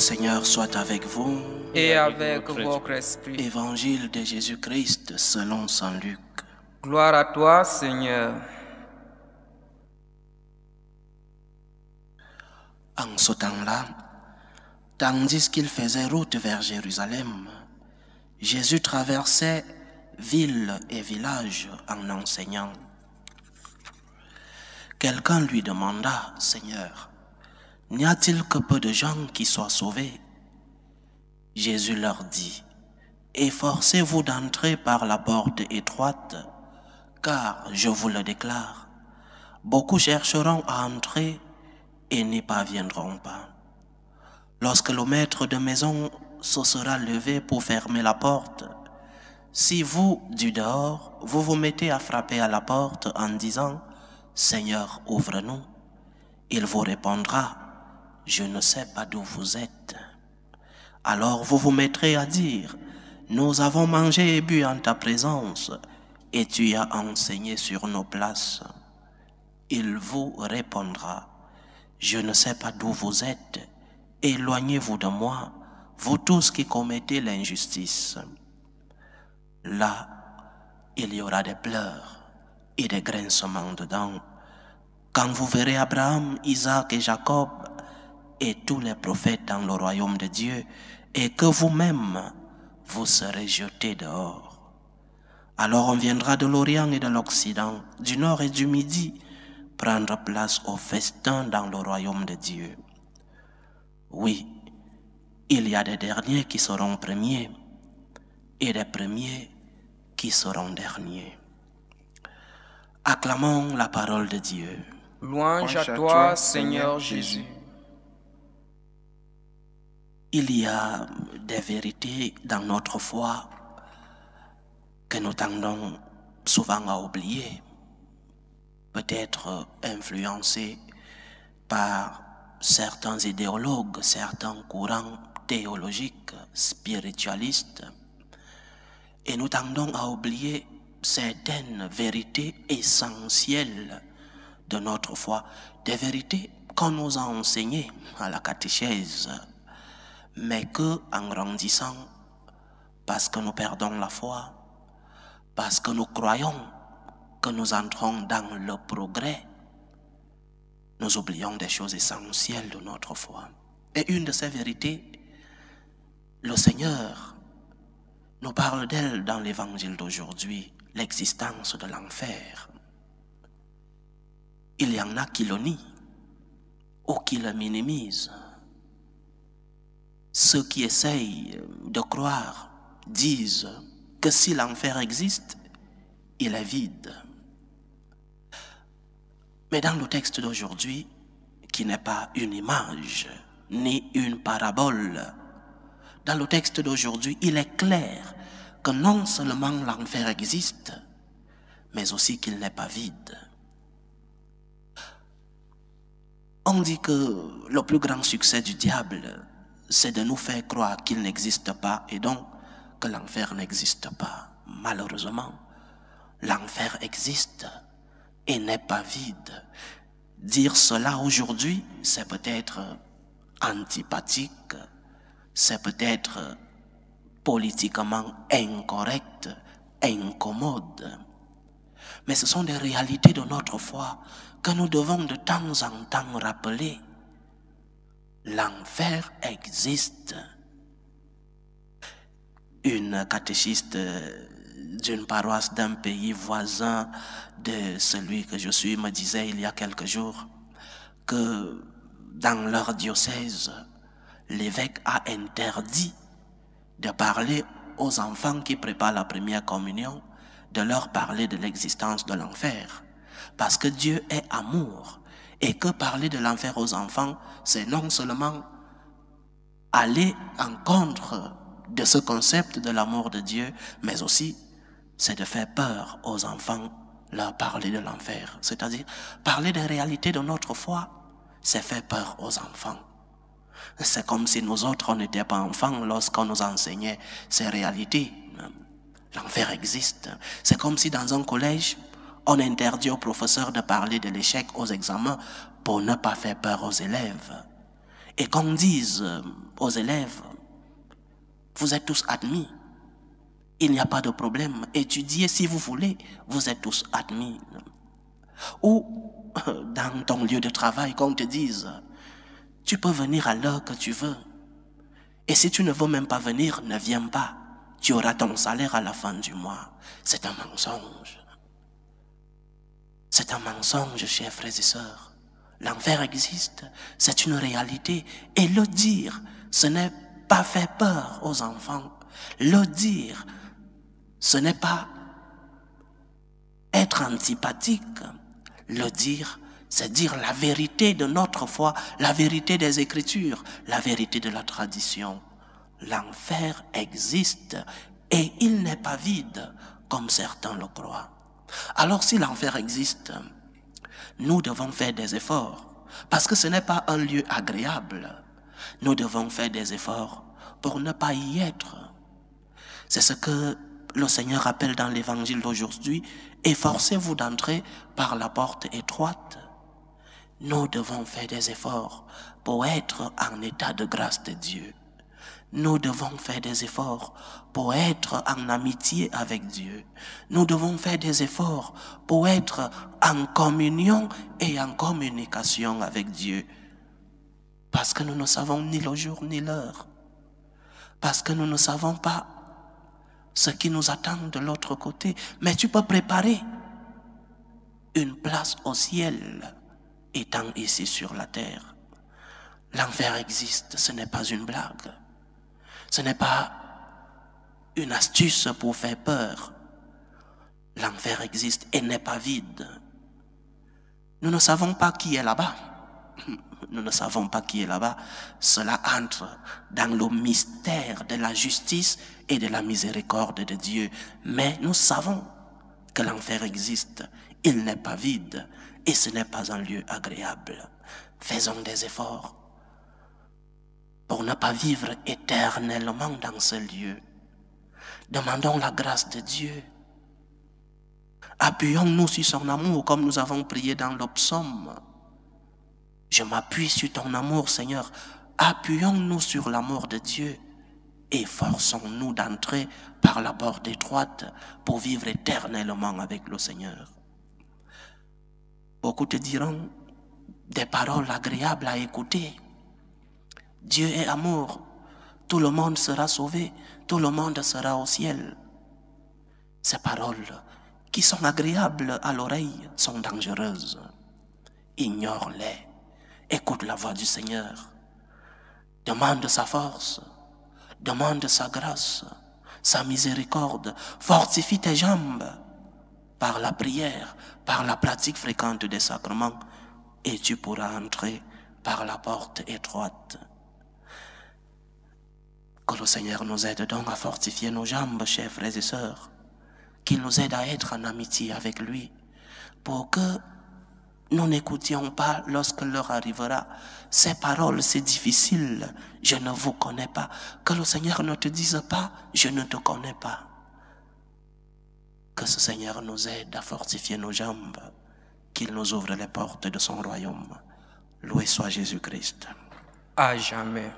Seigneur soit avec vous. Et avec votre esprit. Évangile de Jésus-Christ selon saint Luc. Gloire à toi, Seigneur. En ce temps-là, tandis qu'il faisait route vers Jérusalem, Jésus traversait villes et villages en enseignant. Quelqu'un lui demanda, « Seigneur, n'y a-t-il que peu de gens qui soient sauvés ?» Jésus leur dit, « Efforcez-vous d'entrer par la porte étroite, car je vous le déclare, beaucoup chercheront à entrer et n'y parviendront pas. Lorsque le maître de maison se sera levé pour fermer la porte, si vous, du dehors, vous vous mettez à frapper à la porte en disant « Seigneur, ouvre-nous », il vous répondra « Je ne sais pas d'où vous êtes ». Alors vous vous mettrez à dire « Nous avons mangé et bu en ta présence, et tu as enseigné sur nos places. » Il vous répondra « Je ne sais pas d'où vous êtes, éloignez-vous de moi, vous tous qui commettez l'injustice. » Là, il y aura des pleurs et des grincements de dents, quand vous verrez Abraham, Isaac et Jacob et tous les prophètes dans le royaume de Dieu, et que vous-même, vous serez jetés dehors. Alors on viendra de l'Orient et de l'Occident, du Nord et du Midi, prendre place au festin dans le royaume de Dieu. Oui, il y a des derniers qui seront premiers, et des premiers qui seront derniers. Acclamons la parole de Dieu. Louange à toi, Seigneur Jésus. Il y a des vérités dans notre foi que nous tendons souvent à oublier, peut-être influencés par certains idéologues, certains courants théologiques, spiritualistes, et nous tendons à oublier certaines vérités essentielles de notre foi, des vérités qu'on nous a enseignées à la catéchèse, mais que, en grandissant, parce que nous perdons la foi, parce que nous croyons que nous entrons dans le progrès, nous oublions des choses essentielles de notre foi. Et une de ces vérités, le Seigneur nous parle d'elle dans l'évangile d'aujourd'hui, l'existence de l'enfer. Il y en a qui le nient ou qui le minimisent. Ceux qui essayent de croire disent que si l'enfer existe, il est vide. Mais dans le texte d'aujourd'hui, qui n'est pas une image ni une parabole, dans le texte d'aujourd'hui, il est clair que non seulement l'enfer existe, mais aussi qu'il n'est pas vide. On dit que le plus grand succès du diable, c'est de nous faire croire qu'il n'existe pas et donc que l'enfer n'existe pas. Malheureusement, l'enfer existe et n'est pas vide. Dire cela aujourd'hui, c'est peut-être antipathique, c'est peut-être politiquement incorrect, incommode. Mais ce sont des réalités de notre foi que nous devons de temps en temps rappeler. L'enfer existe. Une catéchiste d'une paroisse d'un pays voisin de celui que je suis me disait il y a quelques jours que dans leur diocèse, l'évêque a interdit de parler aux enfants qui préparent la première communion, de leur parler de l'existence de l'enfer. Parce que Dieu est amour. Et que parler de l'enfer aux enfants, c'est non seulement aller en contre de ce concept de l'amour de Dieu, mais aussi c'est de faire peur aux enfants, leur parler de l'enfer. C'est-à-dire, parler des réalités de notre foi, c'est faire peur aux enfants. C'est comme si nous autres, on n'était pas enfants lorsqu'on nous enseignait ces réalités. L'enfer existe. C'est comme si dans un collège, on interdit aux professeurs de parler de l'échec aux examens pour ne pas faire peur aux élèves. et qu'on dise aux élèves, vous êtes tous admis, il n'y a pas de problème, étudiez si vous voulez, vous êtes tous admis. Ou dans ton lieu de travail, qu'on te dise, tu peux venir à l'heure que tu veux, et si tu ne veux même pas venir, ne viens pas, tu auras ton salaire à la fin du mois. C'est un mensonge. C'est un mensonge, chers frères et sœurs. L'enfer existe, c'est une réalité. Et le dire, ce n'est pas faire peur aux enfants. Le dire, ce n'est pas être antipathique. Le dire, c'est dire la vérité de notre foi, la vérité des Écritures, la vérité de la tradition. L'enfer existe et il n'est pas vide comme certains le croient. Alors si l'enfer existe, nous devons faire des efforts parce que ce n'est pas un lieu agréable. Nous devons faire des efforts pour ne pas y être. C'est ce que le Seigneur appelle dans l'évangile d'aujourd'hui, efforcez-vous d'entrer par la porte étroite. Nous devons faire des efforts pour être en état de grâce de Dieu. Nous devons faire des efforts pour être en amitié avec Dieu. Nous devons faire des efforts pour être en communion et en communication avec Dieu. Parce que nous ne savons ni le jour ni l'heure. Parce que nous ne savons pas ce qui nous attend de l'autre côté. Mais tu peux préparer une place au ciel étant ici sur la terre. L'enfer existe, ce n'est pas une blague. Ce n'est pas une astuce pour faire peur. L'enfer existe et n'est pas vide. Nous ne savons pas qui est là-bas. Nous ne savons pas qui est là-bas. Cela entre dans le mystère de la justice et de la miséricorde de Dieu. Mais nous savons que l'enfer existe. Il n'est pas vide et ce n'est pas un lieu agréable. Faisons des efforts pour ne pas vivre éternellement dans ce lieu. Demandons la grâce de Dieu. Appuyons-nous sur son amour comme nous avons prié dans le psaume. Je m'appuie sur ton amour, Seigneur. Appuyons-nous sur l'amour de Dieu et forçons-nous d'entrer par la porte étroite pour vivre éternellement avec le Seigneur. Beaucoup te diront des paroles agréables à écouter. Dieu est amour, tout le monde sera sauvé, tout le monde sera au ciel. Ces paroles qui sont agréables à l'oreille sont dangereuses. Ignore-les, écoute la voix du Seigneur. Demande sa force, demande sa grâce, sa miséricorde. Fortifie tes jambes par la prière, par la pratique fréquente des sacrements et tu pourras entrer par la porte étroite. Que le Seigneur nous aide donc à fortifier nos jambes, chers frères et sœurs. Qu'il nous aide à être en amitié avec lui. Pour que nous n'écoutions pas lorsque l'heure arrivera. Ces paroles, c'est difficile. Je ne vous connais pas. Que le Seigneur ne te dise pas, je ne te connais pas. Que ce Seigneur nous aide à fortifier nos jambes. Qu'il nous ouvre les portes de son royaume. Loué soit Jésus-Christ. À jamais.